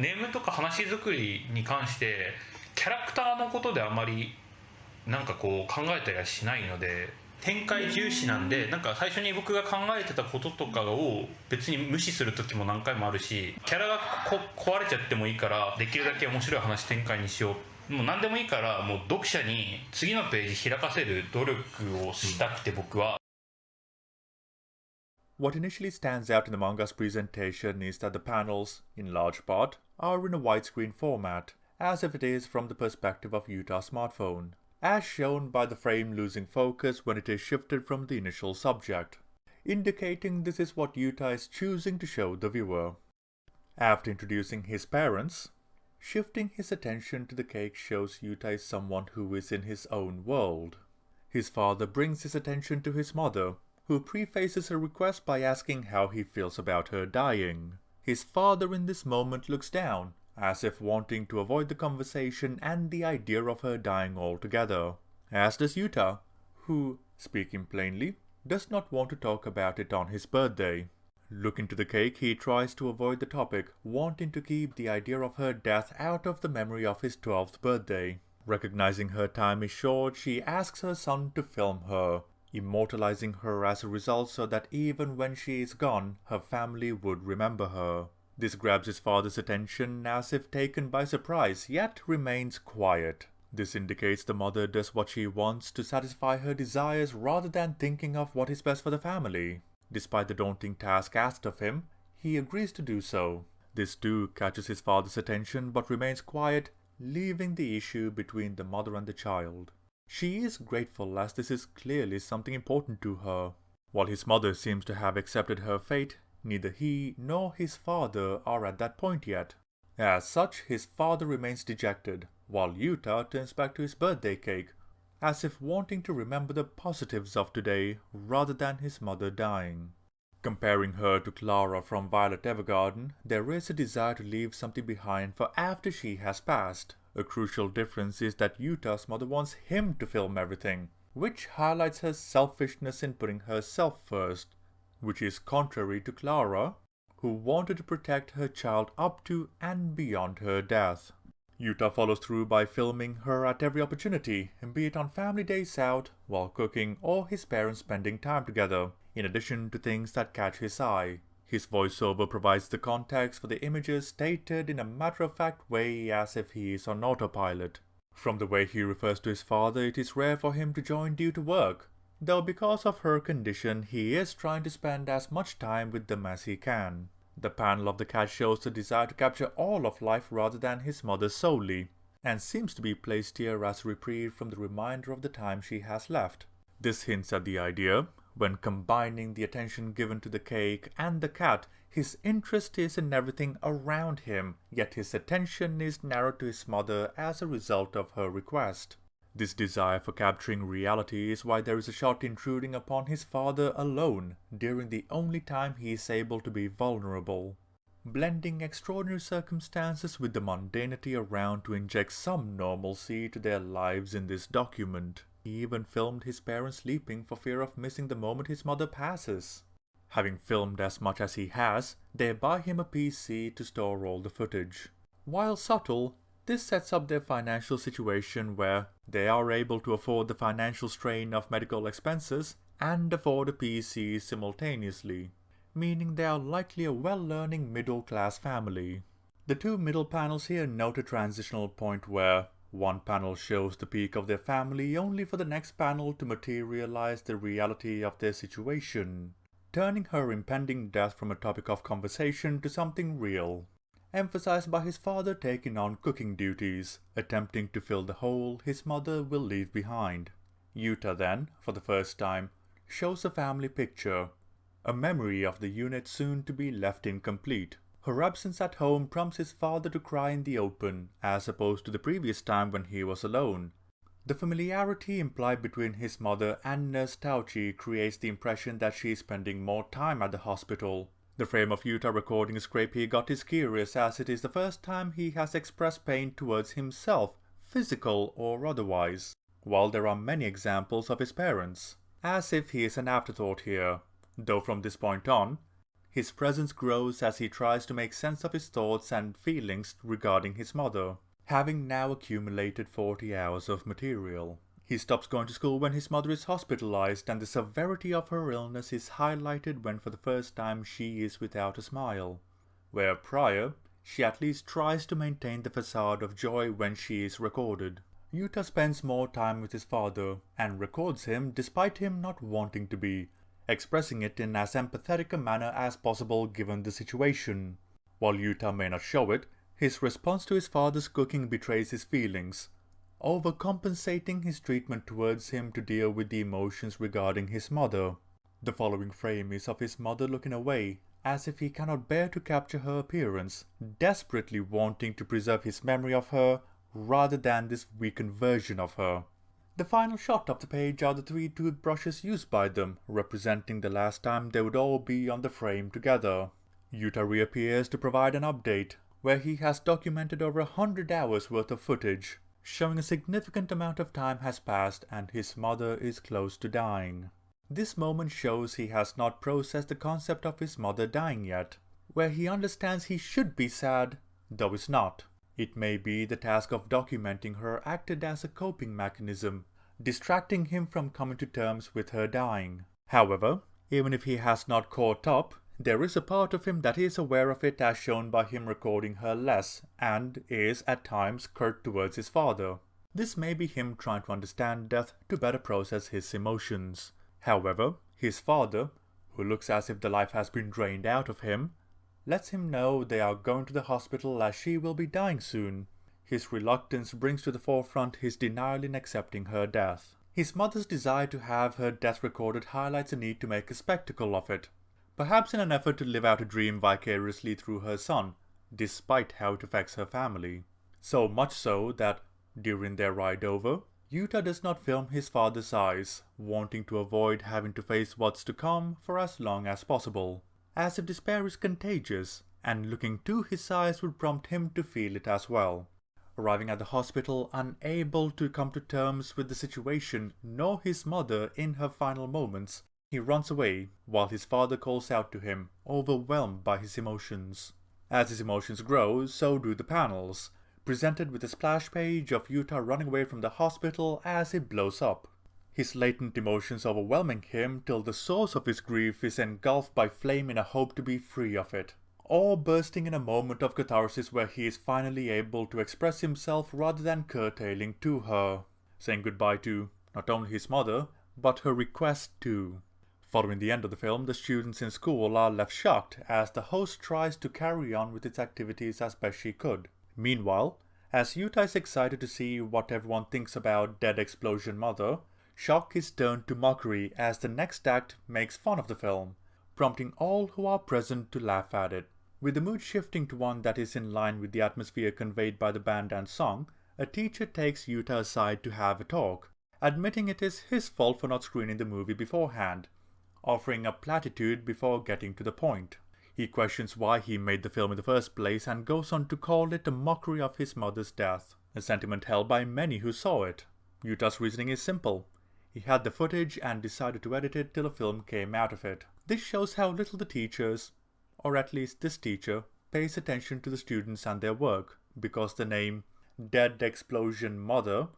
ネームとか話作りに関してキャラクターのことであまりなんかこう考えたりはしないので、展開重視なんで、なんか最初に僕が考えてたこととかを別に無視する時も何回もあるし、キャラが壊れちゃってもいいからできるだけ面白い話展開にしよう、もう何でもいいからもう読者に次のページ開かせる努力をしたくて僕は。 What initially stands out in the manga's presentation is that the panels, in large part, are in a widescreen format, as if it is from the perspective of Yuta's smartphone, as shown by the frame losing focus when it is shifted from the initial subject, indicating this is what Yuta is choosing to show the viewer. After introducing his parents, shifting his attention to the cake shows Yuta is someone who is in his own world. His father brings his attention to his mother, who prefaces her request by asking how he feels about her dying. His father in this moment looks down, as if wanting to avoid the conversation and the idea of her dying altogether, as does Yuta, who, speaking plainly, does not want to talk about it on his birthday. Looking to the cake, he tries to avoid the topic, wanting to keep the idea of her death out of the memory of his 12th birthday. Recognizing her time is short, she asks her son to film her, immortalizing her as a result so that even when she is gone, her family would remember her. This grabs his father's attention as if taken by surprise, yet remains quiet. This indicates the mother does what she wants to satisfy her desires rather than thinking of what is best for the family. Despite the daunting task asked of him, he agrees to do so. This too catches his father's attention but remains quiet, leaving the issue between the mother and the child. She is grateful as this is clearly something important to her. While his mother seems to have accepted her fate, neither he nor his father are at that point yet. As such, his father remains dejected, while Yuta turns back to his birthday cake, as if wanting to remember the positives of today rather than his mother dying. Comparing her to Clara from Violet Evergarden, there is a desire to leave something behind for after she has passed. A crucial difference is that Yuta's mother wants him to film everything, which highlights her selfishness in putting herself first, which is contrary to Clara, who wanted to protect her child up to and beyond her death. Yuta follows through by filming her at every opportunity, be it on family days out, while cooking, or his parents spending time together, in addition to things that catch his eye. His voiceover provides the context for the images stated in a matter-of-fact way as if he is on autopilot. From the way he refers to his father, it is rare for him to join due to work, though because of her condition he is trying to spend as much time with them as he can. The panel of the cat shows the desire to capture all of life rather than his mother solely, and seems to be placed here as a reprieve from the reminder of the time she has left. This hints at the idea, when combining the attention given to the cake and the cat, his interest is in everything around him, yet his attention is narrowed to his mother as a result of her request. This desire for capturing reality is why there is a shot intruding upon his father alone, during the only time he is able to be vulnerable, blending extraordinary circumstances with the mundanity around to inject some normalcy to their lives in this document. He even filmed his parents sleeping for fear of missing the moment his mother passes. Having filmed as much as he has, they buy him a PC to store all the footage. While subtle, this sets up their financial situation where they are able to afford the financial strain of medical expenses and afford a PC simultaneously, meaning they are likely a well-earning middle-class family. The two middle panels here note a transitional point where one panel shows the peak of their family only for the next panel to materialize the reality of their situation, turning her impending death from a topic of conversation to something real, emphasized by his father taking on cooking duties, attempting to fill the hole his mother will leave behind. Yuta then, for the first time, shows a family picture, a memory of the unit soon to be left incomplete. Her absence at home prompts his father to cry in the open, as opposed to the previous time when he was alone. The familiarity implied between his mother and Nurse Tauchi creates the impression that she is spending more time at the hospital. The frame of Yuta recording a scrape he got is curious, as it is the first time he has expressed pain towards himself, physical or otherwise, while there are many examples of his parents, as if he is an afterthought here, though from this point on, His presence grows as he tries to make sense of his thoughts and feelings regarding his mother, having now accumulated 40 hours of material. He stops going to school when his mother is hospitalized, and the severity of her illness is highlighted when for the first time she is without a smile, where prior, she at least tries to maintain the facade of joy when she is recorded. Yuta spends more time with his father and records him despite him not wanting to be, expressing it in as empathetic a manner as possible given the situation. While Yuta may not show it, his response to his father's cooking betrays his feelings, overcompensating his treatment towards him to deal with the emotions regarding his mother. The following frame is of his mother looking away, as if he cannot bear to capture her appearance, desperately wanting to preserve his memory of her rather than this weakened version of her. The final shot of the page are the 3 toothbrushes used by them, representing the last time they would all be on the frame together. Yuta reappears to provide an update, where he has documented over 100 hours worth of footage, showing a significant amount of time has passed and his mother is close to dying. This moment shows he has not processed the concept of his mother dying yet, where he understands he should be sad, though is not. It may be the task of documenting her acted as a coping mechanism, distracting him from coming to terms with her dying. However, even if he has not caught up, there is a part of him that is aware of it as shown by him recording her less and is at times curt towards his father. This may be him trying to understand death to better process his emotions. However, his father, who looks as if the life has been drained out of him, lets him know they are going to the hospital as she will be dying soon. His reluctance brings to the forefront his denial in accepting her death. His mother's desire to have her death recorded highlights a need to make a spectacle of it, perhaps in an effort to live out a dream vicariously through her son, despite how it affects her family. So much so that, during their ride over, Yuta does not film his father's eyes, wanting to avoid having to face what's to come for as long as possible, as if despair is contagious, and looking to his eyes would prompt him to feel it as well. Arriving at the hospital unable to come to terms with the situation nor his mother in her final moments, he runs away while his father calls out to him, overwhelmed by his emotions. As his emotions grow, so do the panels, presented with a splash page of Yuta running away from the hospital as it blows up. His latent emotions overwhelming him till the source of his grief is engulfed by flame in a hope to be free of it, or bursting in a moment of catharsis where he is finally able to express himself rather than curtailing to her, saying goodbye to not only his mother, but her request too. Following the end of the film, the students in school are left shocked as the host tries to carry on with its activities as best she could. Meanwhile, as Yuta is excited to see what everyone thinks about dead explosion mother, shock is turned to mockery as the next act makes fun of the film, prompting all who are present to laugh at it. With the mood shifting to one that is in line with the atmosphere conveyed by the band and song, a teacher takes Yuta aside to have a talk, admitting it is his fault for not screening the movie beforehand, offering a platitude before getting to the point. He questions why he made the film in the first place and goes on to call it a mockery of his mother's death, a sentiment held by many who saw it. Yuta's reasoning is simple. He had the footage and decided to edit it till a film came out of it. This shows how little the teachers, or at least this teacher, pays attention to the students and their work, because the name Dead Explosion Mother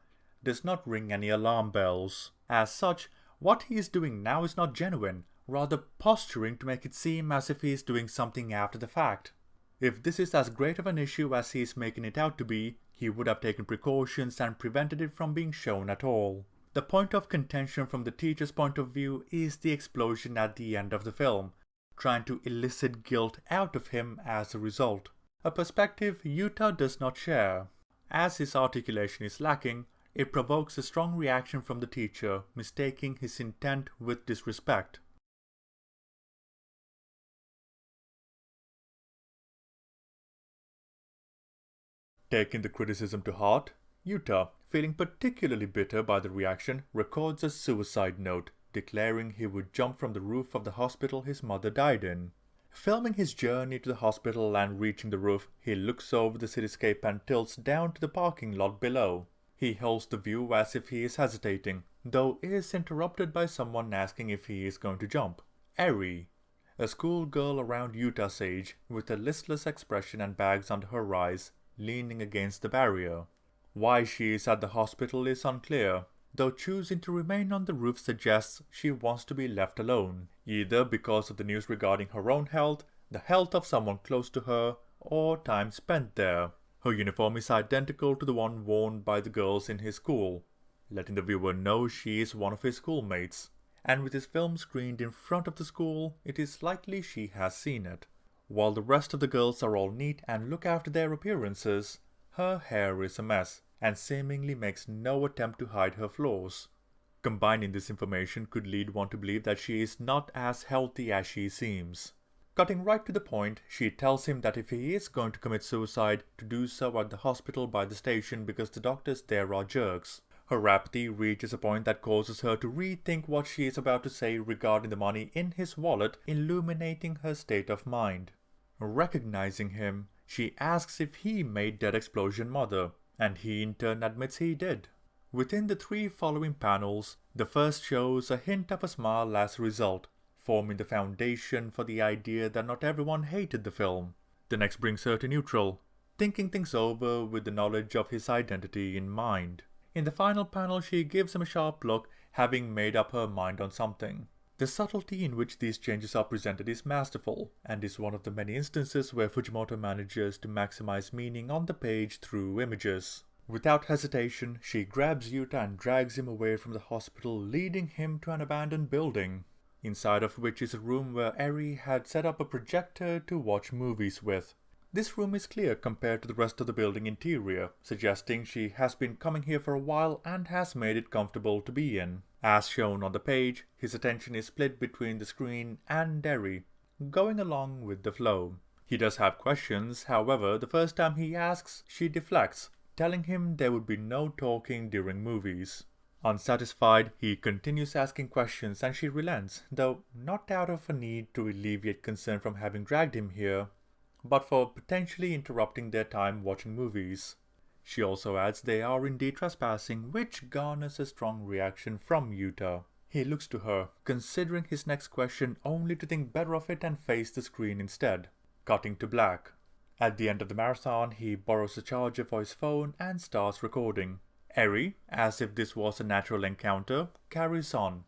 does not ring any alarm bells. As such, what he is doing now is not genuine, rather posturing to make it seem as if he is doing something after the fact. If this is as great of an issue as he is making it out to be, he would have taken precautions and prevented it from being shown at all. The point of contention from the teacher's point of view is the explosion at the end of the film, trying to elicit guilt out of him as a result. A perspective Yuta does not share. As his articulation is lacking, it provokes a strong reaction from the teacher, mistaking his intent with disrespect. Taking the criticism to heart, Yuta, feeling particularly bitter by the reaction, records a suicide note, declaring he would jump from the roof of the hospital his mother died in. Filming his journey to the hospital and reaching the roof, he looks over the cityscape and tilts down to the parking lot below. He holds the view as if he is hesitating, though is interrupted by someone asking if he is going to jump. Eri. a schoolgirl around Utah's age with a listless expression and bags under her eyes, leaning against the barrier. Why she is at the hospital is unclear, though choosing to remain on the roof suggests she wants to be left alone, either because of the news regarding her own health, the health of someone close to her, or time spent there. Her uniform is identical to the one worn by the girls in his school, letting the viewer know she is one of his schoolmates. And with his film screened in front of the school, it is likely she has seen it. While the rest of the girls are all neat and look after their appearances, her hair is a mess, and seemingly makes no attempt to hide her flaws. Combining this information could lead one to believe that she is not as healthy as she seems. Cutting right to the point, she tells him that if he is going to commit suicide, to do so at the hospital by the station because the doctors there are jerks. Her apathy reaches a point that causes her to rethink what she is about to say regarding the money in his wallet, illuminating her state of mind. Recognizing him, she asks if he made Dead Explosion Mother, and he in turn admits he did. Within the 3 following panels, the first shows a hint of a smile as a result, forming the foundation for the idea that not everyone hated the film. The next brings her to neutral, thinking things over with the knowledge of his identity in mind. In the final panel, she gives him a sharp look, having made up her mind on something. The subtlety in which these changes are presented is masterful, and is one of the many instances where Fujimoto manages to maximize meaning on the page through images. Without hesitation, she grabs Yuta and drags him away from the hospital, leading him to an abandoned building, inside of which is a room where Eri had set up a projector to watch movies with. This room is clear compared to the rest of the building interior, suggesting she has been coming here for a while and has made it comfortable to be in. As shown on the page, his attention is split between the screen and Eri, going along with the flow. He does have questions, however, the first time he asks, she deflects, telling him there would be no talking during movies. Unsatisfied, he continues asking questions and she relents, though not out of a need to alleviate concern from having dragged him here, but for potentially interrupting their time watching movies. She also adds they are indeed trespassing, which garners a strong reaction from Yuta. He looks to her, considering his next question only to think better of it and face the screen instead. Cutting to black. At the end of the marathon, he borrows a charger for his phone and starts recording. Eri, as if this was a natural encounter, carries on,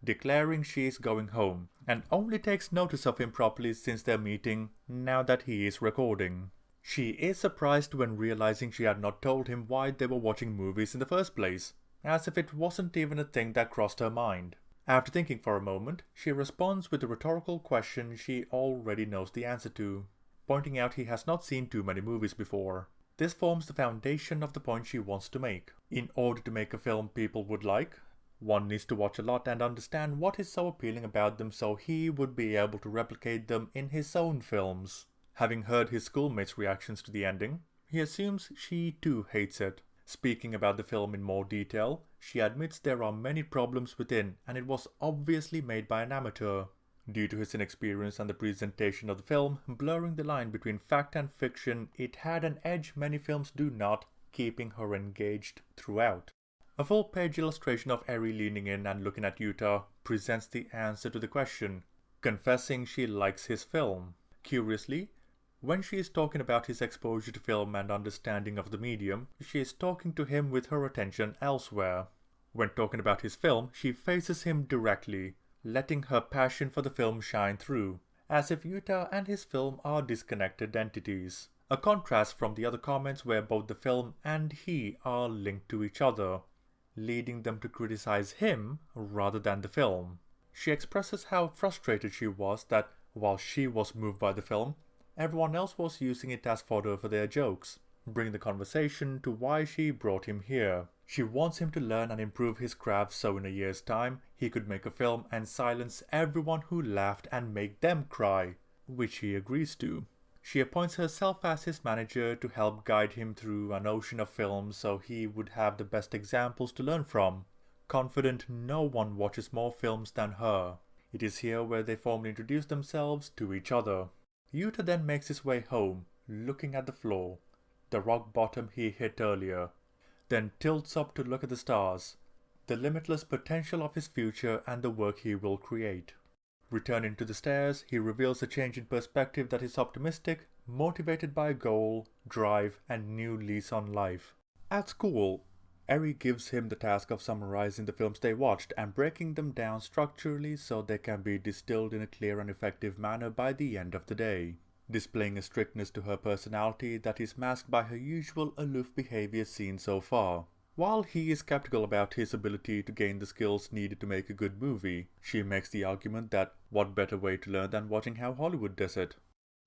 declaring she is going home, and only takes notice of him properly since their meeting, now that he is recording. She is surprised when realizing she had not told him why they were watching movies in the first place, as if it wasn't even a thing that crossed her mind. After thinking for a moment, she responds with a rhetorical question she already knows the answer to, pointing out he has not seen too many movies before. This forms the foundation of the point she wants to make. In order to make a film people would like, one needs to watch a lot and understand what is so appealing about them so he would be able to replicate them in his own films. Having heard his schoolmates' reactions to the ending, he assumes she too hates it. Speaking about the film in more detail, she admits there are many problems within and it was obviously made by an amateur. Due to his inexperience and the presentation of the film, blurring the line between fact and fiction, it had an edge many films do not, keeping her engaged throughout. A full-page illustration of Eri leaning in and looking at Yuta presents the answer to the question, confessing she likes his film. Curiously, when she is talking about his exposure to film and understanding of the medium, she is talking to him with her attention elsewhere. When talking about his film, she faces him directly, letting her passion for the film shine through, as if Yuta and his film are disconnected entities. A contrast from the other comments where both the film and he are linked to each other, leading them to criticize him rather than the film. She expresses how frustrated she was that, while she was moved by the film, everyone else was using it as fodder for their jokes, bringing the conversation to why she brought him here. She wants him to learn and improve his craft so in a year's time he could make a film and silence everyone who laughed and make them cry, which he agrees to. She appoints herself as his manager to help guide him through an ocean of films so he would have the best examples to learn from, confident no one watches more films than her. It is here where they formally introduce themselves to each other. Yuta then makes his way home, looking at the floor, the rock bottom he hit earlier, then tilts up to look at the stars, the limitless potential of his future and the work he will create. Returning to the stairs, he reveals a change in perspective that is optimistic, motivated by a goal, drive, and new lease on life. At school, Eri gives him the task of summarizing the films they watched and breaking them down structurally so they can be distilled in a clear and effective manner by the end of the day, displaying a strictness to her personality that is masked by her usual aloof behavior seen so far. While he is skeptical about his ability to gain the skills needed to make a good movie, she makes the argument that what better way to learn than watching how Hollywood does it.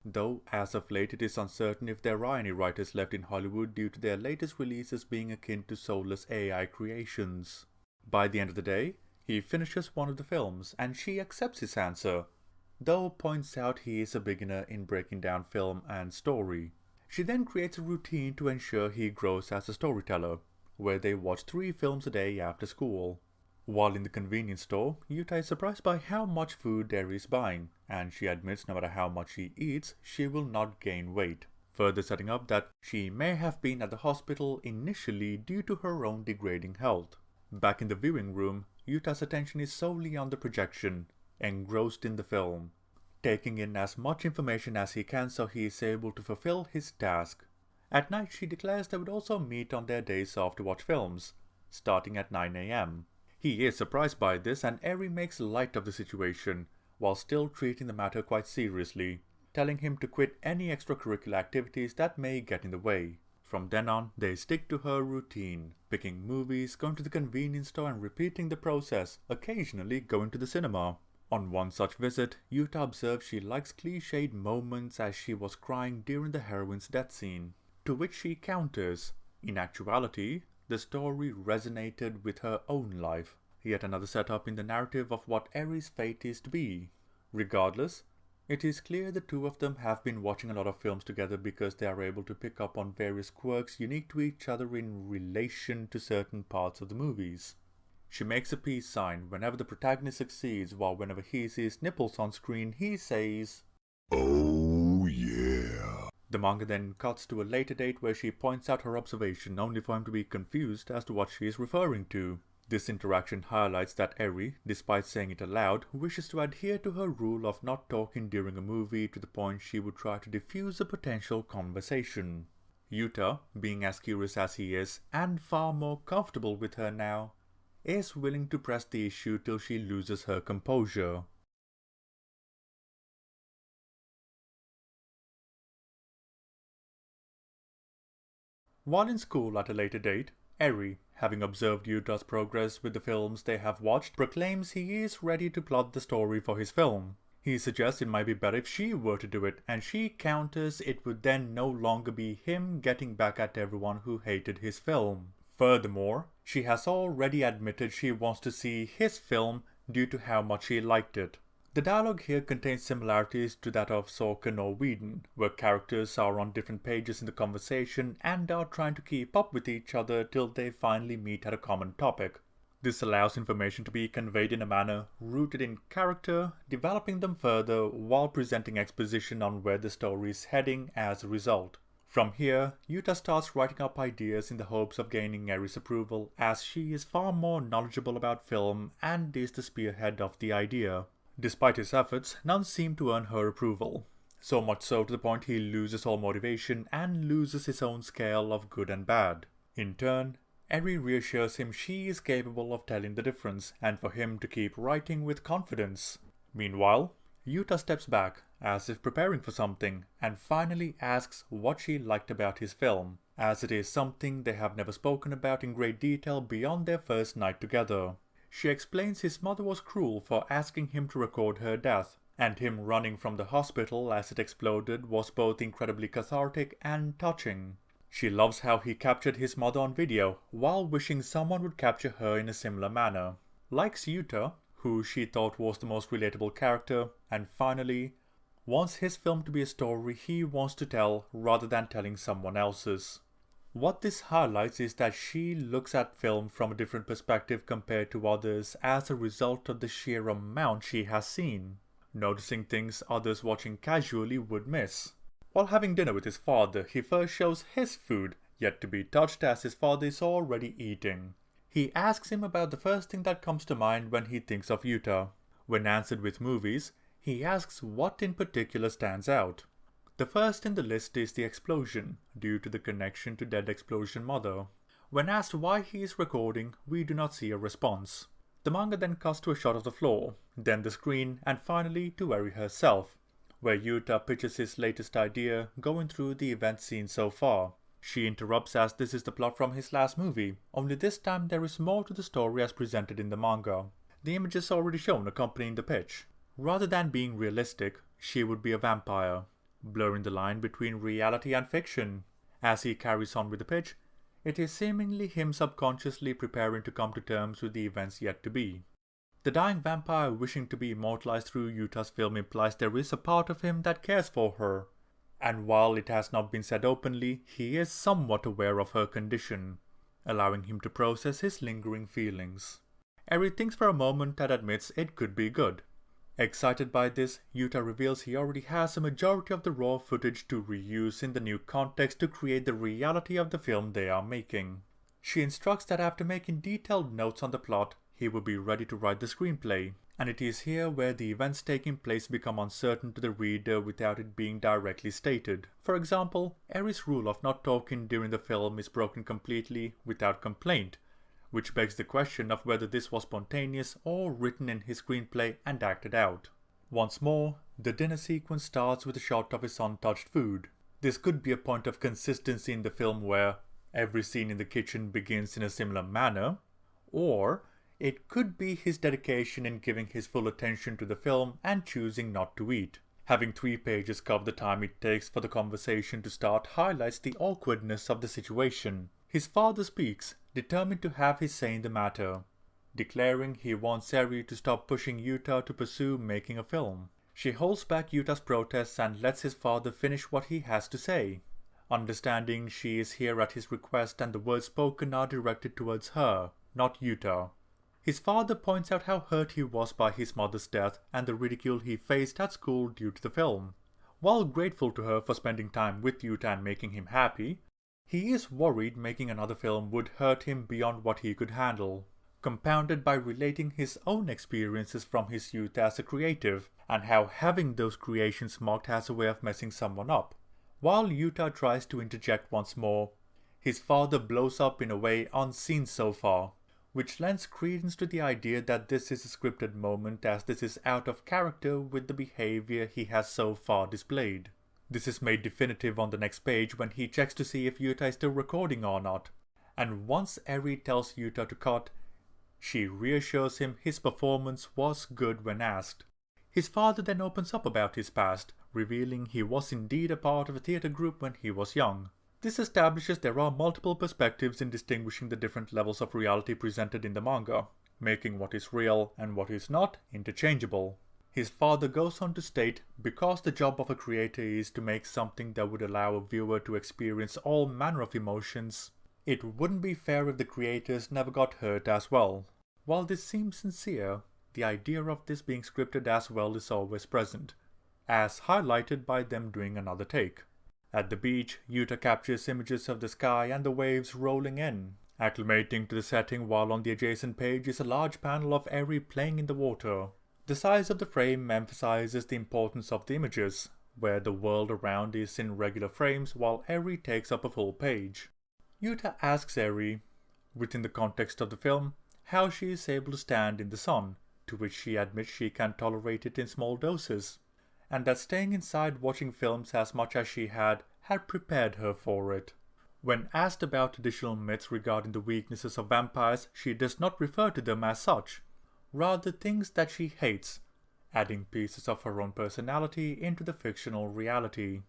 Though, as of late, it is uncertain if there are any writers left in Hollywood due to their latest releases being akin to soulless AI creations. By the end of the day, he finishes one of the films, and she accepts his answer, though points out he is a beginner in breaking down film and story. She then creates a routine to ensure he grows as a storyteller, where they watch 3 films a day after school. While in the convenience store, Yuta is surprised by how much food Eri is buying, and she admits no matter how much she eats, she will not gain weight, further setting up that she may have been at the hospital initially due to her own degrading health. Back in the viewing room, Yuta's attention is solely on the projection, engrossed in the film, taking in as much information as he can so he is able to fulfill his task. At night, she declares they would also meet on their days off to watch films, starting at 9 a.m. He is surprised by this, and Eri makes light of the situation, while still treating the matter quite seriously, telling him to quit any extracurricular activities that may get in the way. From then on, they stick to her routine, picking movies, going to the convenience store and repeating the process, occasionally going to the cinema. On one such visit, Yuta observes she likes cliched moments as she was crying during the heroine's death scene, to which she counters, in actuality, the story resonated with her own life, yet another setup in the narrative of what Eri's fate is to be. Regardless, it is clear the two of them have been watching a lot of films together because they are able to pick up on various quirks unique to each other in relation to certain parts of the movies. She makes a peace sign whenever the protagonist succeeds, while whenever he sees nipples on screen, he says, "Oh yeah." The manga then cuts to a later date where she points out her observation only for him to be confused as to what she is referring to. This interaction highlights that Eri, despite saying it aloud, wishes to adhere to her rule of not talking during a movie to the point she would try to diffuse a potential conversation. Yuta, being as curious as he is, and far more comfortable with her now, is willing to press the issue till she loses her composure. While in school at a later date, Eri, having observed Yuta's progress with the films they have watched, proclaims he is ready to plot the story for his film. He suggests it might be better if she were to do it, and she counters it would then no longer be him getting back at everyone who hated his film. Furthermore, she has already admitted she wants to see his film due to how much she liked it. The dialogue here contains similarities to that of Sorka Norweden, where characters are on different pages in the conversation and are trying to keep up with each other till they finally meet at a common topic. This allows information to be conveyed in a manner rooted in character, developing them further while presenting exposition on where the story is heading as a result. From here, Yuta starts writing up ideas in the hopes of gaining Eri's approval, as she is far more knowledgeable about film and is the spearhead of the idea. Despite his efforts, none seem to earn her approval. So much so to the point he loses all motivation and loses his own scale of good and bad. In turn, Eri reassures him she is capable of telling the difference and for him to keep writing with confidence. Meanwhile, Yuta steps back, as if preparing for something, and finally asks what she liked about his film, as it is something they have never spoken about in great detail beyond their first night together. She explains his mother was cruel for asking him to record her death, and him running from the hospital as it exploded was both incredibly cathartic and touching. She loves how he captured his mother on video, while wishing someone would capture her in a similar manner. Likes Yuta, who she thought was the most relatable character, and finally, wants his film to be a story he wants to tell rather than telling someone else's. What this highlights is that she looks at film from a different perspective compared to others as a result of the sheer amount she has seen, noticing things others watching casually would miss. While having dinner with his father, he first shows his food, yet to be touched as his father is already eating. He asks him about the first thing that comes to mind when he thinks of Yuta. When answered with movies, He asks what in particular stands out. The first in the list is the explosion, due to the connection to dead explosion mother. When asked why he is recording, we do not see a response. The manga then cuts to a shot of the floor, then the screen, and finally to Eri herself, where Yuta pitches his latest idea, going through the event seen so far. She interrupts as this is the plot from his last movie, only this time there is more to the story as presented in the manga. The images already shown accompanying the pitch. Rather than being realistic, she would be a vampire, blurring the line between reality and fiction. As he carries on with the pitch, it is seemingly him subconsciously preparing to come to terms with the events yet to be. The dying vampire wishing to be immortalized through Yuta's film implies there is a part of him that cares for her. And while it has not been said openly, he is somewhat aware of her condition, allowing him to process his lingering feelings. Eri thinks for a moment and admits it could be good. Excited by this, Yuta reveals he already has a majority of the raw footage to reuse in the new context to create the reality of the film they are making. She instructs that after making detailed notes on the plot, he will be ready to write the screenplay, and it is here where the events taking place become uncertain to the reader without it being directly stated. For example, Eri's rule of not talking during the film is broken completely without complaint, which begs the question of whether this was spontaneous or written in his screenplay and acted out. Once more, the dinner sequence starts with a shot of his untouched food. This could be a point of consistency in the film where every scene in the kitchen begins in a similar manner, or it could be his dedication in giving his full attention to the film and choosing not to eat. Having 3 pages cover the time it takes for the conversation to start highlights the awkwardness of the situation. His father speaks, determined to have his say in the matter, declaring he wants Eri to stop pushing Yuta to pursue making a film. She holds back Yuta's protests and lets his father finish what he has to say, understanding she is here at his request and the words spoken are directed towards her, not Yuta. His father points out how hurt he was by his mother's death and the ridicule he faced at school due to the film. While grateful to her for spending time with Yuta and making him happy, he is worried making another film would hurt him beyond what he could handle, compounded by relating his own experiences from his youth as a creative, and how having those creations marked has a way of messing someone up. While Yuta tries to interject once more, his father blows up in a way unseen so far, which lends credence to the idea that this is a scripted moment as this is out of character with the behavior he has so far displayed. This is made definitive on the next page when he checks to see if Yuta is still recording or not, and once Eri tells Yuta to cut, she reassures him his performance was good when asked. His father then opens up about his past, revealing he was indeed a part of a theatre group when he was young. This establishes there are multiple perspectives in distinguishing the different levels of reality presented in the manga, making what is real and what is not interchangeable. His father goes on to state, because the job of a creator is to make something that would allow a viewer to experience all manner of emotions, it wouldn't be fair if the creators never got hurt as well. While this seems sincere, the idea of this being scripted as well is always present, as highlighted by them doing another take. At the beach, Yuta captures images of the sky and the waves rolling in, acclimating to the setting, while on the adjacent page is a large panel of Eri playing in the water. The size of the frame emphasizes the importance of the images, where the world around is in regular frames while Eri takes up a full page. Yuta asks Eri, within the context of the film, how she is able to stand in the sun, to which she admits she can tolerate it in small doses, and that staying inside watching films as much as she had prepared her for it. When asked about additional myths regarding the weaknesses of vampires, she does not refer to them as such, rather things that she hates, adding pieces of her own personality into the fictional reality.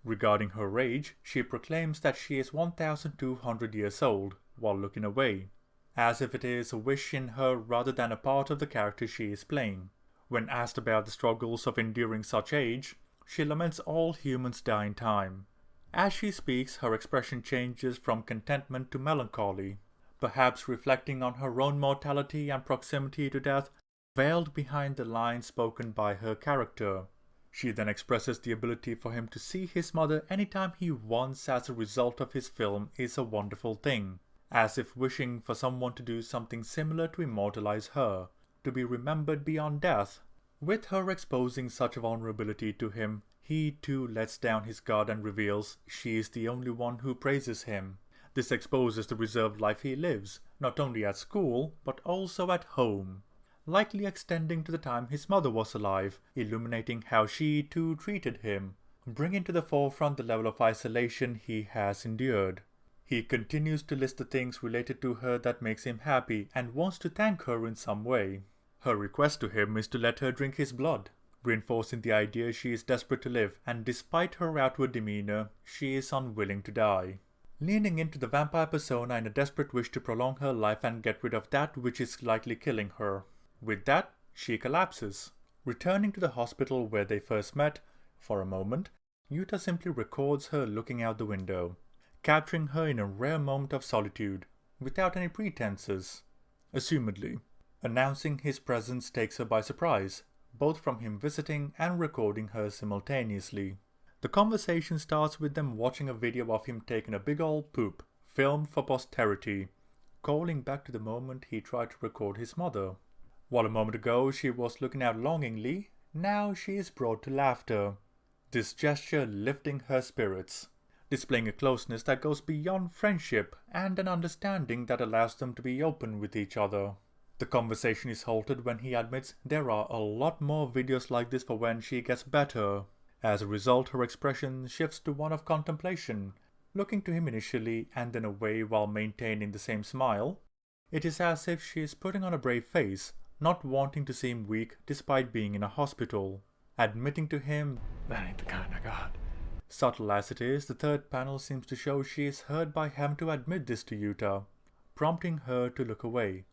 Regarding her age, she proclaims that she is 1,200 years old, while looking away, as if it is a wish in her rather than a part of the character she is playing. When asked about the struggles of enduring such age, she laments all humans die in time. As she speaks, her expression changes from contentment to melancholy, perhaps reflecting on her own mortality and proximity to death, veiled behind the lines spoken by her character. She then expresses the ability for him to see his mother anytime he wants as a result of his film is a wonderful thing, as if wishing for someone to do something similar to immortalize her, to be remembered beyond death. With her exposing such vulnerability to him, he too lets down his guard and reveals she is the only one who praises him. This exposes the reserved life he lives, not only at school, but also at home, likely extending to the time his mother was alive, illuminating how she too treated him, bringing to the forefront the level of isolation he has endured. He continues to list the things related to her that makes him happy and wants to thank her in some way. Her request to him is to let her drink his blood, reinforcing the idea she is desperate to live, and despite her outward demeanor, she is unwilling to die. Leaning into the vampire persona in a desperate wish to prolong her life and get rid of that which is likely killing her. With that, she collapses. Returning to the hospital where they first met, for a moment, Yuta simply records her looking out the window, capturing her in a rare moment of solitude, without any pretenses, assumedly. Announcing his presence takes her by surprise, both from him visiting and recording her simultaneously. The conversation starts with them watching a video of him taking a big old poop, filmed for posterity, calling back to the moment he tried to record his mother. While a moment ago she was looking out longingly, now she is brought to laughter, this gesture lifting her spirits, displaying a closeness that goes beyond friendship and an understanding that allows them to be open with each other. The conversation is halted when he admits there are a lot more videos like this for when she gets better. As a result, her expression shifts to one of contemplation, looking to him initially and then away while maintaining the same smile. It is as if she is putting on a brave face, not wanting to seem weak despite being in a hospital. Admitting to him, "That ain't the kind I got." Subtle as it is, the third panel seems to show she is hurt by having to admit this to Yuta, prompting her to look away,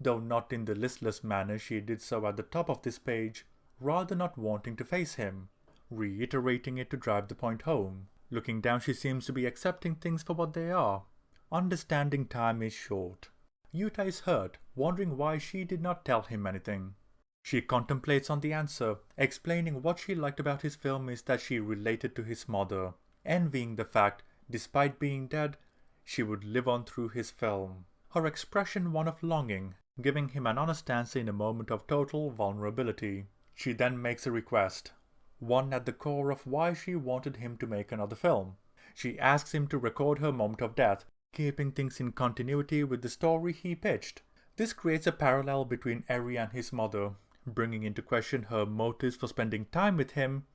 though not in the listless manner she did so at the top of this page, rather not wanting to face him, reiterating it to drive the point home. Looking down, she seems to be accepting things for what they are, understanding time is short. Yuta is hurt, wondering why she did not tell him anything. She contemplates on the answer, explaining what she liked about his film is that she related to his mother, envying the fact, despite being dead, she would live on through his film. Her expression one of longing, giving him an honest answer in a moment of total vulnerability. She then makes a request, one at the core of why she wanted him to make another film. She asks him to record her moment of death, keeping things in continuity with the story he pitched. This creates a parallel between Eri and his mother, bringing into question her motives for spending time with him,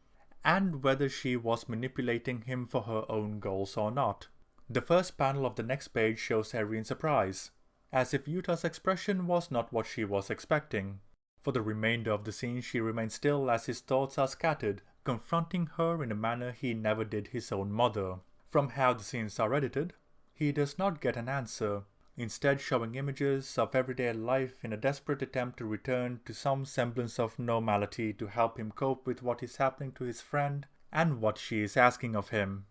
and whether she was manipulating him for her own goals or not. The first panel of the next page shows Eri in surprise, as if Yuta's expression was not what she was expecting. For the remainder of the scene she remains still as his thoughts are scattered, confronting her in a manner he never did his own mother. From how the scenes are edited, he does not get an answer, instead showing images of everyday life in a desperate attempt to return to some semblance of normality to help him cope with what is happening to his friend and what she is asking of him.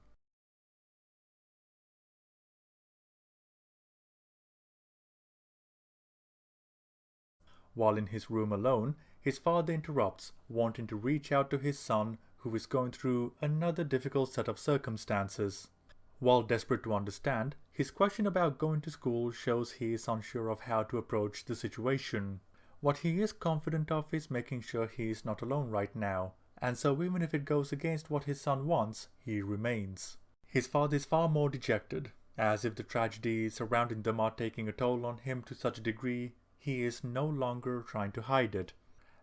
While in his room alone, his father interrupts, wanting to reach out to his son who is going through another difficult set of circumstances. While desperate to understand, his question about going to school shows he is unsure of how to approach the situation. What he is confident of is making sure he is not alone right now, and so even if it goes against what his son wants, he remains. His father is far more dejected, as if the tragedies surrounding them are taking a toll on him to such a degree he is no longer trying to hide it,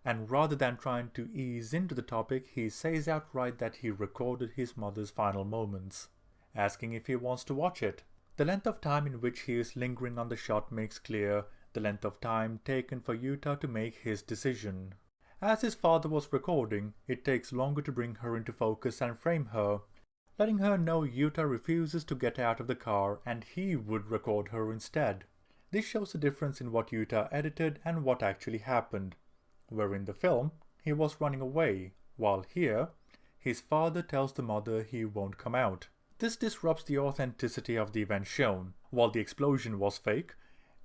and rather than trying to ease into the topic, he says outright that he recorded his mother's final moments, asking if he wants to watch it. The length of time in which he is lingering on the shot makes clear the length of time taken for Yuta to make his decision. As his father was recording, it takes longer to bring her into focus and frame her, letting her know Yuta refuses to get out of the car and he would record her instead. This shows the difference in what Yuta edited and what actually happened, where in the film he was running away, while here his father tells the mother he won't come out. This disrupts the authenticity of the event shown. While the explosion was fake,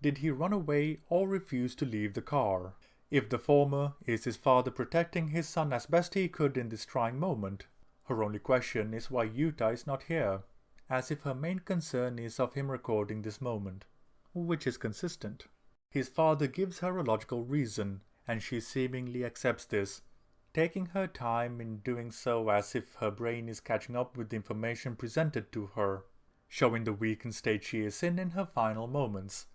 did he run away or refuse to leave the car? If the former, is his father protecting his son as best he could in this trying moment? Her only question is why Yuta is not here, as if her main concern is of him recording this moment, which is consistent. His father gives her a logical reason, and she seemingly accepts this, taking her time in doing so as if her brain is catching up with the information presented to her, showing the weakened state she is in her final moments.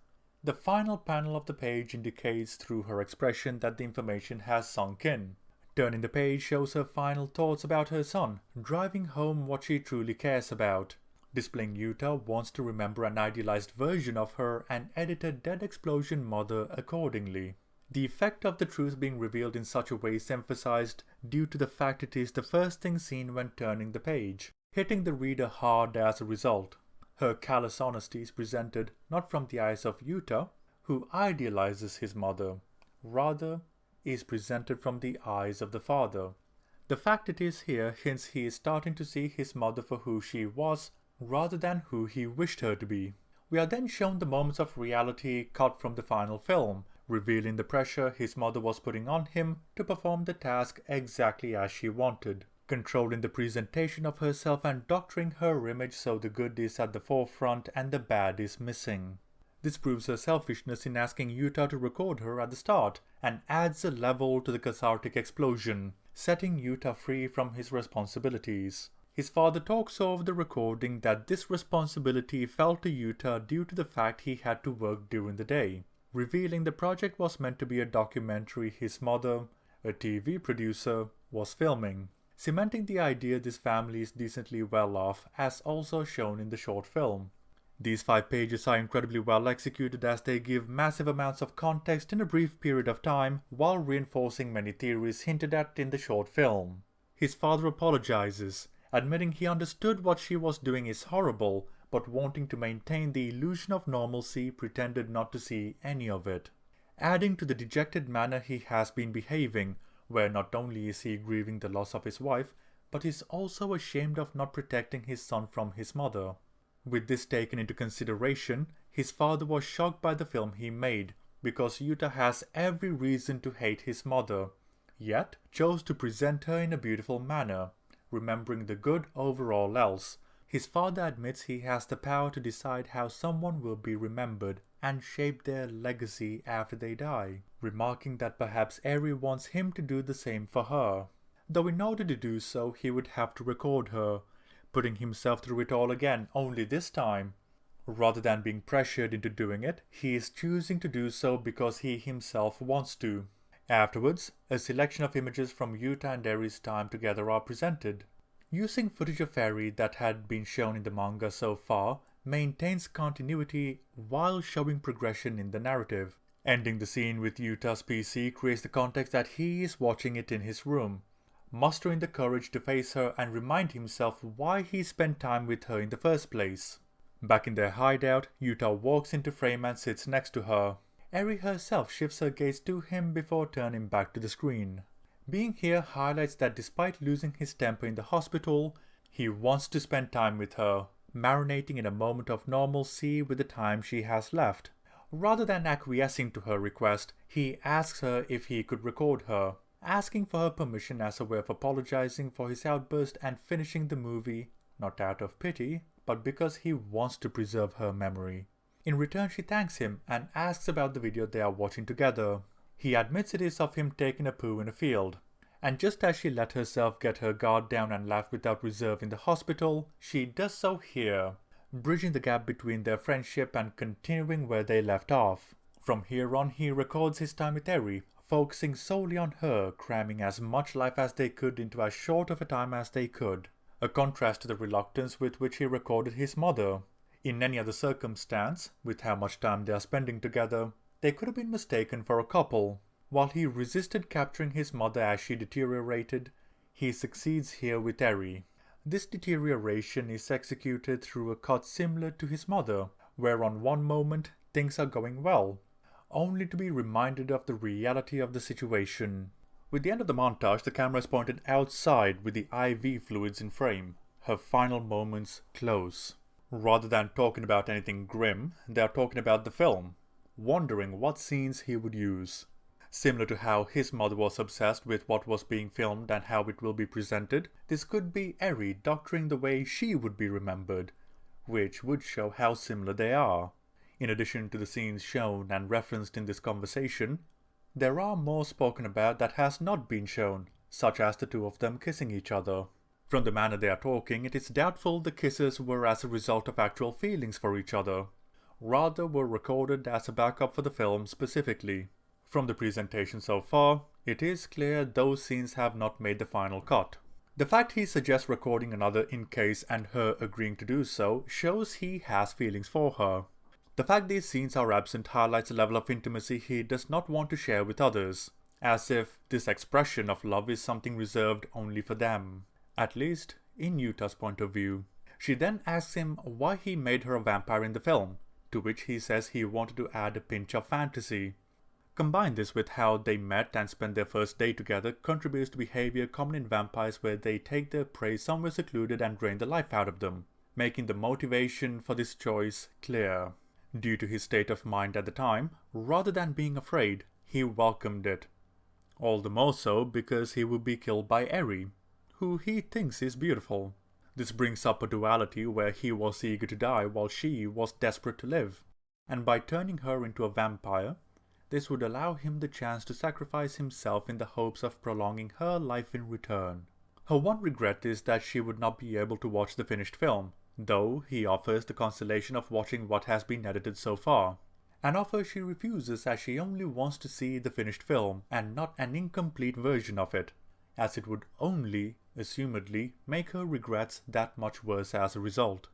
The final panel of the page indicates through her expression that the information has sunk in. Turning the page shows her final thoughts about her son, driving home what she truly cares about. Displaying Yuta wants to remember an idealized version of her and edit a dead explosion mother accordingly. The effect of the truth being revealed in such a way is emphasized due to the fact it is the first thing seen when turning the page, hitting the reader hard as a result. Her callous honesty is presented not from the eyes of Yuta, who idealizes his mother, rather is presented from the eyes of the father. The fact it is here hints he is starting to see his mother for who she was, rather than who he wished her to be. We are then shown the moments of reality cut from the final film, revealing the pressure his mother was putting on him to perform the task exactly as she wanted, controlling the presentation of herself and doctoring her image so the good is at the forefront and the bad is missing. This proves her selfishness in asking Yuta to record her at the start, and adds a level to the cathartic explosion, setting Yuta free from his responsibilities. His father talks over the recording that this responsibility fell to Yuta due to the fact he had to work during the day, revealing the project was meant to be a documentary his mother, a TV producer, was filming, cementing the idea this family is decently well off as also shown in the short film. These 5 pages are incredibly well executed as they give massive amounts of context in a brief period of time while reinforcing many theories hinted at in the short film. His father apologizes, admitting he understood what she was doing is horrible, but wanting to maintain the illusion of normalcy pretended not to see any of it. Adding to the dejected manner he has been behaving, where not only is he grieving the loss of his wife, but is also ashamed of not protecting his son from his mother. With this taken into consideration, his father was shocked by the film he made, because Yuta has every reason to hate his mother, yet chose to present her in a beautiful manner, remembering the good over all else. His father admits he has the power to decide how someone will be remembered and shape their legacy after they die, remarking that perhaps Eri wants him to do the same for her, though in order to do so he would have to record her, putting himself through it all again, only this time. Rather than being pressured into doing it, he is choosing to do so because he himself wants to. Afterwards, a selection of images from Yuta and Eri's time together are presented. Using footage of Eri that had been shown in the manga so far, maintains continuity while showing progression in the narrative. Ending the scene with Yuta's PC creates the context that he is watching it in his room, mustering the courage to face her and remind himself why he spent time with her in the first place. Back in their hideout, Yuta walks into frame and sits next to her. Eri herself shifts her gaze to him before turning back to the screen. Being here highlights that despite losing his temper in the hospital, he wants to spend time with her, marinating in a moment of normalcy with the time she has left. Rather than acquiescing to her request, he asks her if he could record her, asking for her permission as a way of apologizing for his outburst and finishing the movie, not out of pity, but because he wants to preserve her memory. In return, she thanks him and asks about the video they are watching together. He admits it is of him taking a poo in a field, and just as she let herself get her guard down and laugh without reserve in the hospital, she does so here, bridging the gap between their friendship and continuing where they left off. From here on, he records his time with Eri, focusing solely on her, cramming as much life as they could into as short of a time as they could, a contrast to the reluctance with which he recorded his mother. In any other circumstance, with how much time they are spending together, they could have been mistaken for a couple. While he resisted capturing his mother as she deteriorated, he succeeds here with Eri. This deterioration is executed through a cut similar to his mother, where on one moment things are going well, only to be reminded of the reality of the situation. With the end of the montage, the camera is pointed outside with the IV fluids in frame, her final moments close. Rather than talking about anything grim, they are talking about the film, wondering what scenes he would use. Similar to how his mother was obsessed with what was being filmed and how it will be presented, this could be Eri doctoring the way she would be remembered, which would show how similar they are. In addition to the scenes shown and referenced in this conversation, there are more spoken about that has not been shown, such as the two of them kissing each other. From the manner they are talking, it is doubtful the kisses were as a result of actual feelings for each other, rather were recorded as a backup for the film specifically. From the presentation so far, it is clear those scenes have not made the final cut. The fact he suggests recording another in case and her agreeing to do so shows he has feelings for her. The fact these scenes are absent highlights a level of intimacy he does not want to share with others, as if this expression of love is something reserved only for them, at least in Yuta's point of view. She then asks him why he made her a vampire in the film, to which he says he wanted to add a pinch of fantasy. Combine this with how they met and spent their first day together contributes to behavior common in vampires where they take their prey somewhere secluded and drain the life out of them, making the motivation for this choice clear. Due to his state of mind at the time, rather than being afraid, he welcomed it. All the more so because he would be killed by Eri, who he thinks is beautiful. This brings up a duality where he was eager to die while she was desperate to live, and by turning her into a vampire, this would allow him the chance to sacrifice himself in the hopes of prolonging her life in return. Her one regret is that she would not be able to watch the finished film, though he offers the consolation of watching what has been edited so far. An offer she refuses as she only wants to see the finished film and not an incomplete version of it, as it would only, assumedly, make her regrets that much worse as a result.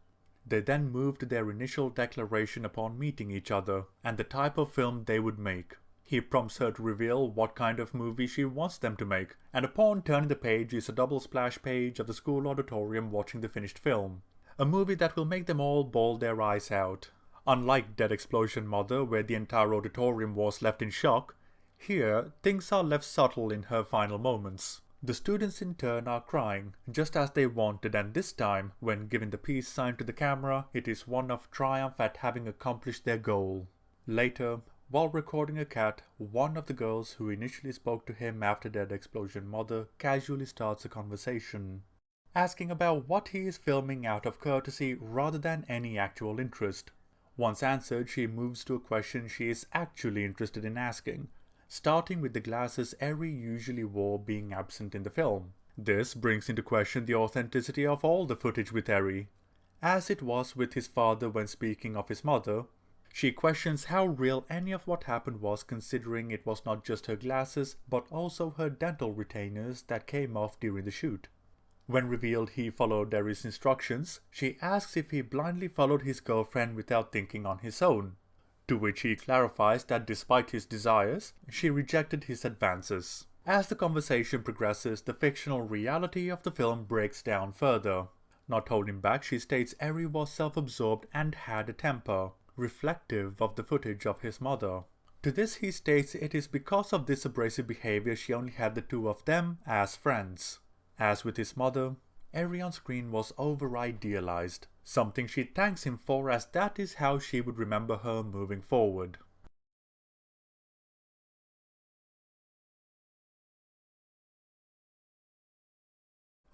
They then moved to their initial declaration upon meeting each other, and the type of film they would make. He prompts her to reveal what kind of movie she wants them to make, and upon turning the page is a double splash page of the school auditorium watching the finished film. A movie that will make them all bawl their eyes out. Unlike Dead Explosion Mother, where the entire auditorium was left in shock, here things are left subtle in her final moments. The students in turn are crying, just as they wanted, and this time, when giving the peace sign to the camera, it is one of triumph at having accomplished their goal. Later, while recording a cat, one of the girls who initially spoke to him after Dead Explosion Mother casually starts a conversation, asking about what he is filming out of courtesy rather than any actual interest. Once answered, she moves to a question she is actually interested in asking, starting with the glasses Eri usually wore being absent in the film. This brings into question the authenticity of all the footage with Eri, as it was with his father when speaking of his mother. She questions how real any of what happened was, considering it was not just her glasses but also her dental retainers that came off during the shoot. When revealed he followed Eri's instructions, she asks if he blindly followed his girlfriend without thinking on his own, to which he clarifies that despite his desires, she rejected his advances. As the conversation progresses, the fictional reality of the film breaks down further. Not holding back, she states Eri was self-absorbed and had a temper, reflective of the footage of his mother. To this he states it is because of this abrasive behavior she only had the two of them as friends. As with his mother, Eri on screen was over-idealized, something she thanks him for as that is how she would remember her moving forward.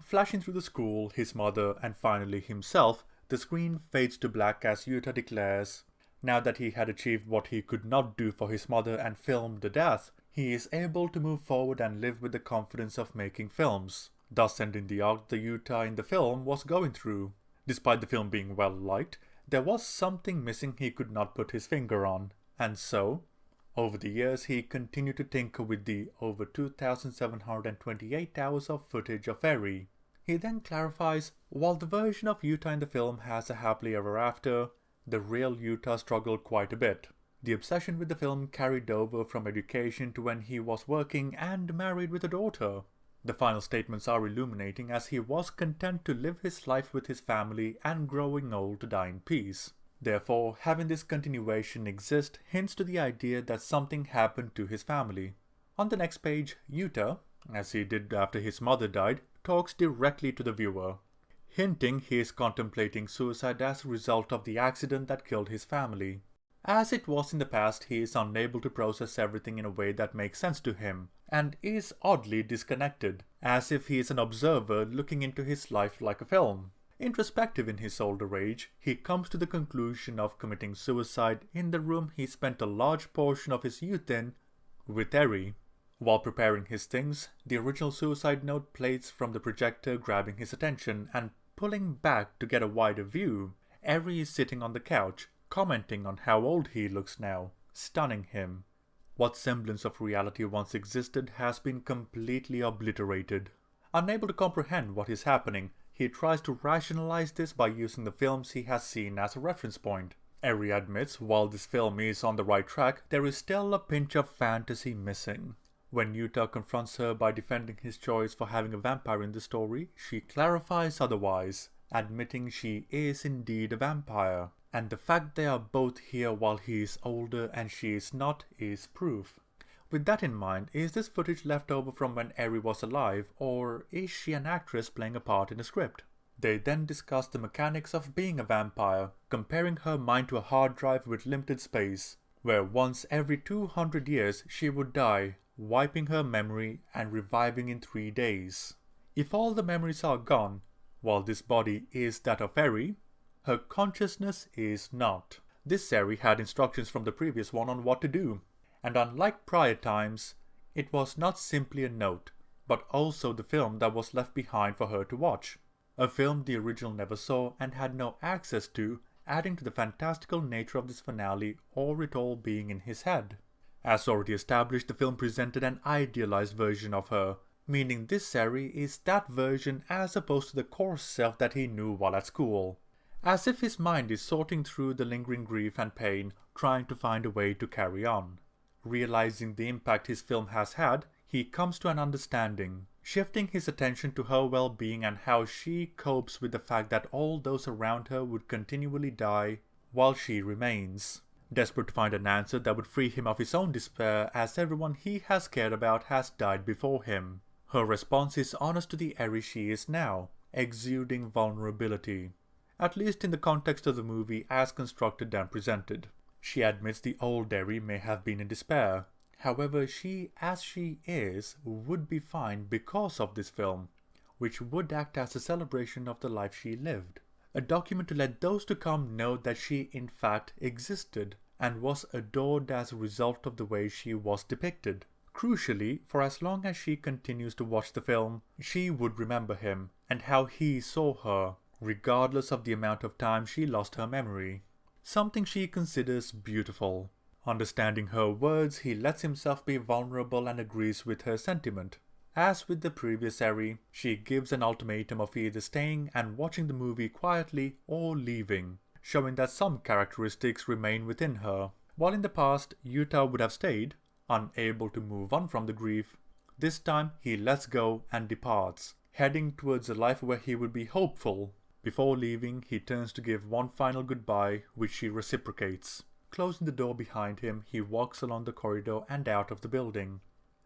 Flashing through the school, his mother, and finally himself, the screen fades to black as Yuta declares, now that he had achieved what he could not do for his mother and filmed the death, he is able to move forward and live with the confidence of making films, thus ending the arc the Yuta in the film was going through. Despite the film being well liked, there was something missing he could not put his finger on, and so, over the years he continued to tinker with the over 2,728 hours of footage of Eri. He then clarifies, while the version of Yuta in the film has a happily ever after, the real Yuta struggled quite a bit. The obsession with the film carried over from education to when he was working and married with a daughter. The final statements are illuminating as he was content to live his life with his family and growing old to die in peace. Therefore, having this continuation exist hints to the idea that something happened to his family. On the next page, Yuta, as he did after his mother died, talks directly to the viewer, hinting he is contemplating suicide as a result of the accident that killed his family. As it was in the past, he is unable to process everything in a way that makes sense to him, and is oddly disconnected, as if he is an observer looking into his life like a film. Introspective in his older age, he comes to the conclusion of committing suicide in the room he spent a large portion of his youth in with Eri. While preparing his things, the original suicide note plays from the projector, grabbing his attention and pulling back to get a wider view. Eri is sitting on the couch, commenting on how old he looks now, stunning him. What semblance of reality once existed has been completely obliterated. Unable to comprehend what is happening, he tries to rationalize this by using the films he has seen as a reference point. Eri admits while this film is on the right track, there is still a pinch of fantasy missing. When Yuta confronts her by defending his choice for having a vampire in the story, she clarifies otherwise, admitting she is indeed a vampire. And the fact they are both here while he is older and she is not is proof. With that in mind, is this footage left over from when Eri was alive, or is she an actress playing a part in a script? They then discuss the mechanics of being a vampire, comparing her mind to a hard drive with limited space, where once every 200 years she would die, wiping her memory and reviving in 3 days. If all the memories are gone, while this body is that of Eri, her consciousness is not. This Eri had instructions from the previous one on what to do, and unlike prior times, it was not simply a note, but also the film that was left behind for her to watch. A film the original never saw and had no access to, adding to the fantastical nature of this finale or it all being in his head. As already established, the film presented an idealized version of her, meaning this Eri is that version as opposed to the coarse self that he knew while at school. As if his mind is sorting through the lingering grief and pain, trying to find a way to carry on. Realizing the impact his film has had, he comes to an understanding, shifting his attention to her well-being and how she copes with the fact that all those around her would continually die while she remains. Desperate to find an answer that would free him of his own despair, as everyone he has cared about has died before him. Her response is honest to the Eri she is now, exuding vulnerability. At least in the context of the movie as constructed and presented. She admits the old Eri may have been in despair. However, she as she is would be fine because of this film, which would act as a celebration of the life she lived. A document to let those to come know that she in fact existed and was adored as a result of the way she was depicted. Crucially, for as long as she continues to watch the film, she would remember him and how he saw her, regardless of the amount of time she lost her memory. Something she considers beautiful. Understanding her words, he lets himself be vulnerable and agrees with her sentiment. As with the previous Eri, she gives an ultimatum of either staying and watching the movie quietly or leaving, showing that some characteristics remain within her. While in the past, Yuta would have stayed, unable to move on from the grief, this time he lets go and departs, heading towards a life where he would be hopeful. Before leaving, he turns to give one final goodbye, which she reciprocates. Closing the door behind him, he walks along the corridor and out of the building.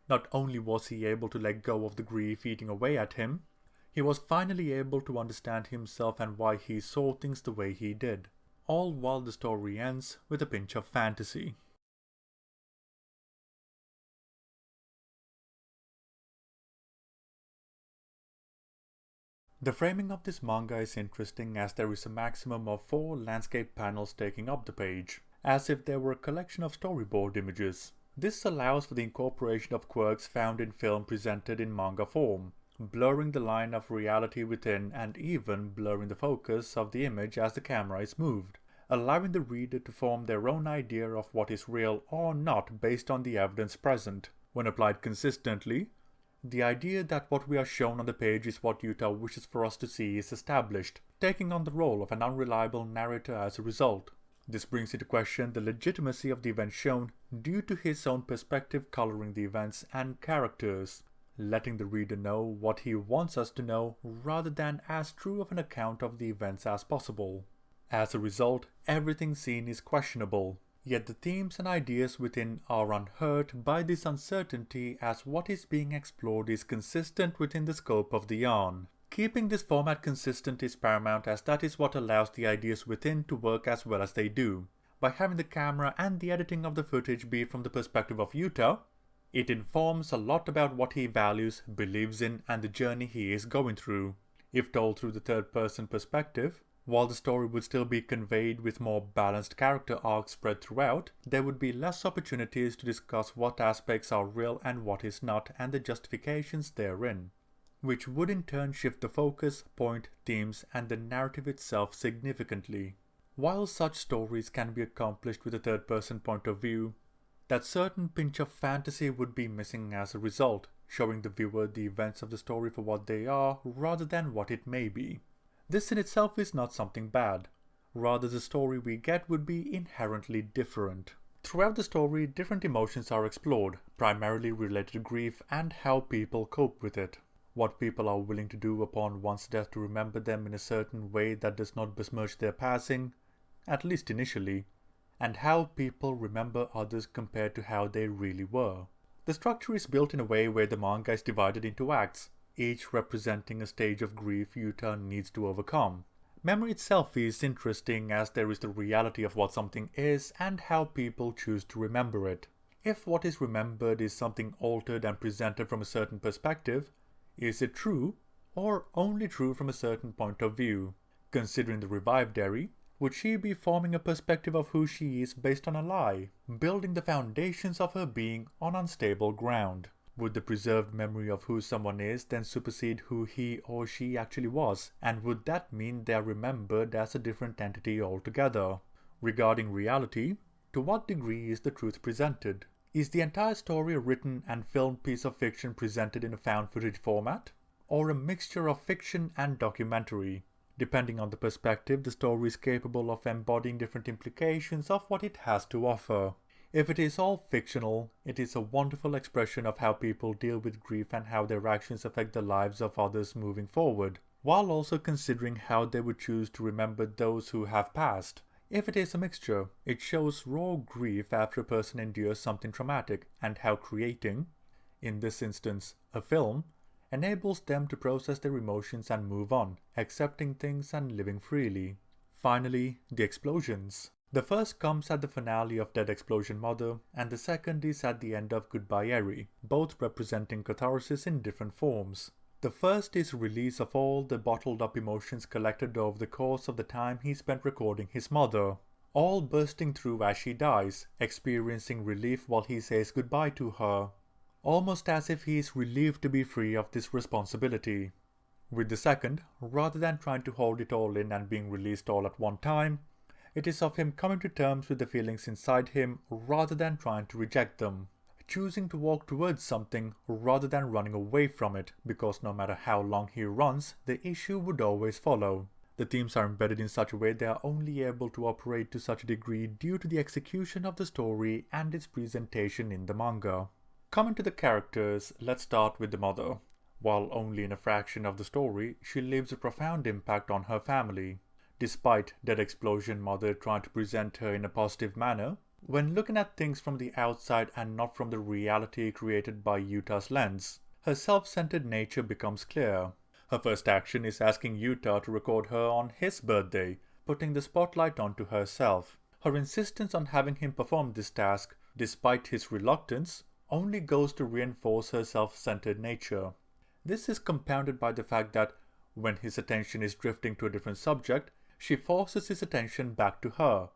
Not only was he able to let go of the grief eating away at him, he was finally able to understand himself and why he saw things the way he did. All while the story ends with a pinch of fantasy. The framing of this manga is interesting as there is a maximum of 4 landscape panels taking up the page, as if there were a collection of storyboard images. This allows for the incorporation of quirks found in film presented in manga form, blurring the line of reality within and even blurring the focus of the image as the camera is moved, allowing the reader to form their own idea of what is real or not based on the evidence present. When applied consistently, the idea that what we are shown on the page is what Yuta wishes for us to see is established, taking on the role of an unreliable narrator as a result. This brings into question the legitimacy of the events shown due to his own perspective coloring the events and characters, letting the reader know what he wants us to know rather than as true of an account of the events as possible. As a result, everything seen is questionable. Yet the themes and ideas within are unhurt by this uncertainty as what is being explored is consistent within the scope of the yarn. Keeping this format consistent is paramount as that is what allows the ideas within to work as well as they do. By having the camera and the editing of the footage be from the perspective of Yuta, it informs a lot about what he values, believes in and the journey he is going through. If told through the third person perspective, While the story would still be conveyed with more balanced character arcs spread throughout, there would be less opportunities to discuss what aspects are real and what is not and the justifications therein, which would in turn shift the focus, point, themes, and the narrative itself significantly. While such stories can be accomplished with a third-person point of view, that certain pinch of fantasy would be missing as a result, showing the viewer the events of the story for what they are rather than what it may be. This in itself is not something bad. Rather, the story we get would be inherently different. Throughout the story, different emotions are explored, primarily related to grief and how people cope with it. What people are willing to do upon one's death to remember them in a certain way that does not besmirch their passing, at least initially, and how people remember others compared to how they really were. The structure is built in a way where the manga is divided into acts, each representing a stage of grief Yuta needs to overcome. Memory itself is interesting as there is the reality of what something is and how people choose to remember it. If what is remembered is something altered and presented from a certain perspective, is it true, or only true from a certain point of view? Considering the revived Eri, would she be forming a perspective of who she is based on a lie, building the foundations of her being on unstable ground? Would the preserved memory of who someone is then supersede who he or she actually was, and would that mean they are remembered as a different entity altogether? Regarding reality, to what degree is the truth presented? Is the entire story a written and filmed piece of fiction presented in a found footage format, or a mixture of fiction and documentary? Depending on the perspective, the story is capable of embodying different implications of what it has to offer. If it is all fictional, it is a wonderful expression of how people deal with grief and how their actions affect the lives of others moving forward, while also considering how they would choose to remember those who have passed. If it is a mixture, it shows raw grief after a person endures something traumatic, and how creating, in this instance, a film, enables them to process their emotions and move on, accepting things and living freely. Finally, the explosions. The first comes at the finale of Dead Explosion Mother, and the second is at the end of Goodbye Eri, both representing catharsis in different forms. The first is release of all the bottled up emotions collected over the course of the time he spent recording his mother, all bursting through as she dies, experiencing relief while he says goodbye to her, almost as if he is relieved to be free of this responsibility. With the second, rather than trying to hold it all in and being released all at one time, it is of him coming to terms with the feelings inside him rather than trying to reject them, choosing to walk towards something rather than running away from it, because no matter how long he runs, the issue would always follow. The themes are embedded in such a way they are only able to operate to such a degree due to the execution of the story and its presentation in the manga. Coming to the characters, let's start with the mother. While only in a fraction of the story, she leaves a profound impact on her family. Despite Dead Explosion Mother trying to present her in a positive manner, when looking at things from the outside and not from the reality created by Yuta's lens, her self-centered nature becomes clear. Her first action is asking Yuta to record her on his birthday, putting the spotlight onto herself. Her insistence on having him perform this task, despite his reluctance, only goes to reinforce her self-centered nature. This is compounded by the fact that, when his attention is drifting to a different subject, she forces his attention back to her,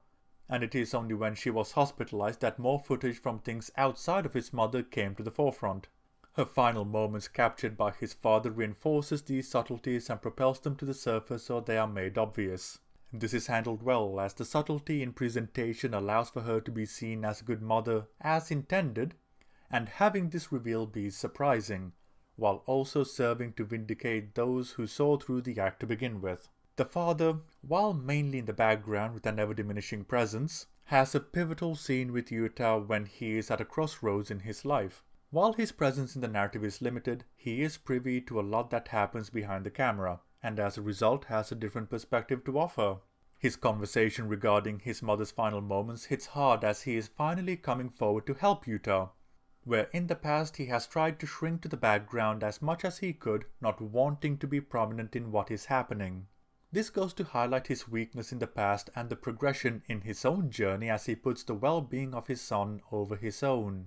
and it is only when she was hospitalized that more footage from things outside of his mother came to the forefront. Her final moments captured by his father reinforces these subtleties and propels them to the surface so they are made obvious. This is handled well, as the subtlety in presentation allows for her to be seen as a good mother as intended, and having this reveal be surprising, while also serving to vindicate those who saw through the act to begin with. The father, while mainly in the background with an ever-diminishing presence, has a pivotal scene with Yuta when he is at a crossroads in his life. While his presence in the narrative is limited, he is privy to a lot that happens behind the camera, and as a result has a different perspective to offer. His conversation regarding his mother's final moments hits hard as he is finally coming forward to help Yuta, where in the past he has tried to shrink to the background as much as he could, not wanting to be prominent in what is happening. This goes to highlight his weakness in the past and the progression in his own journey as he puts the well-being of his son over his own.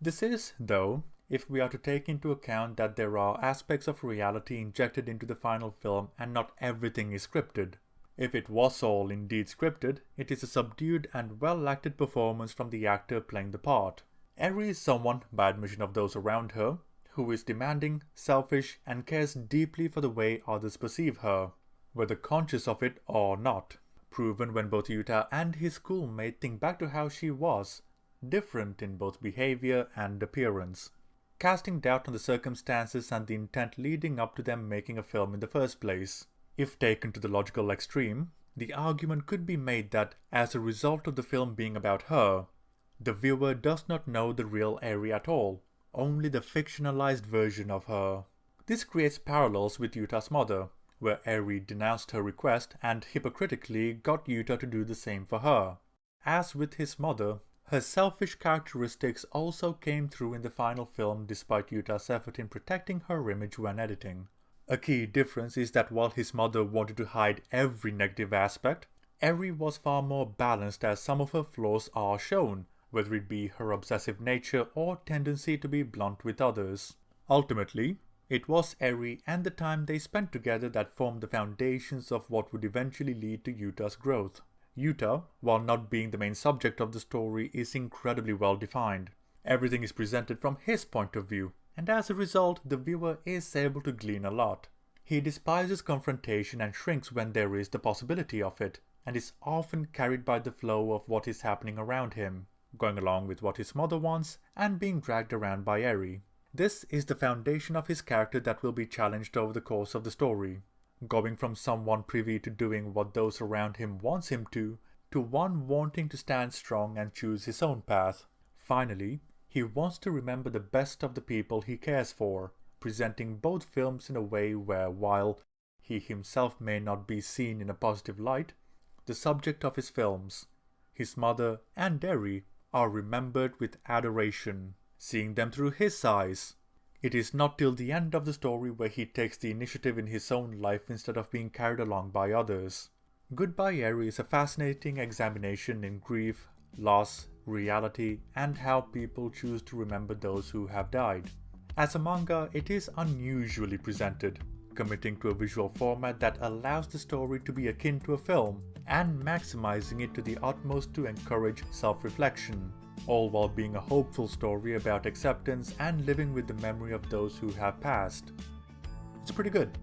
This is, though, if we are to take into account that there are aspects of reality injected into the final film and not everything is scripted. If it was all indeed scripted, it is a subdued and well-acted performance from the actor playing the part. Eri is someone, by admission of those around her, who is demanding, selfish, and cares deeply for the way others perceive her, whether conscious of it or not. Proven when both Yuta and his schoolmate think back to how she was, different in both behavior and appearance, casting doubt on the circumstances and the intent leading up to them making a film in the first place. If taken to the logical extreme, the argument could be made that, as a result of the film being about her, the viewer does not know the real Eri at all, only the fictionalized version of her. This creates parallels with Yuta's mother, where Eri denounced her request and hypocritically got Yuta to do the same for her. As with his mother, her selfish characteristics also came through in the final film despite Yuta's effort in protecting her image when editing. A key difference is that while his mother wanted to hide every negative aspect, Eri was far more balanced as some of her flaws are shown, whether it be her obsessive nature or tendency to be blunt with others. Ultimately, it was Eri and the time they spent together that formed the foundations of what would eventually lead to Yuta's growth. Yuta, while not being the main subject of the story, is incredibly well defined. Everything is presented from his point of view, and as a result, the viewer is able to glean a lot. He despises confrontation and shrinks when there is the possibility of it, and is often carried by the flow of what is happening around him, going along with what his mother wants and being dragged around by Eri. This is the foundation of his character that will be challenged over the course of the story, going from someone privy to doing what those around him wants him to one wanting to stand strong and choose his own path. Finally, he wants to remember the best of the people he cares for, presenting both films in a way where, while he himself may not be seen in a positive light, the subject of his films, his mother and Eri, are remembered with adoration, seeing them through his eyes. It is not till the end of the story where he takes the initiative in his own life instead of being carried along by others. Goodbye Eri is a fascinating examination in grief, loss, reality, and how people choose to remember those who have died. As a manga, it is unusually presented, committing to a visual format that allows the story to be akin to a film, and maximizing it to the utmost to encourage self-reflection, all while being a hopeful story about acceptance and living with the memory of those who have passed. It's pretty good.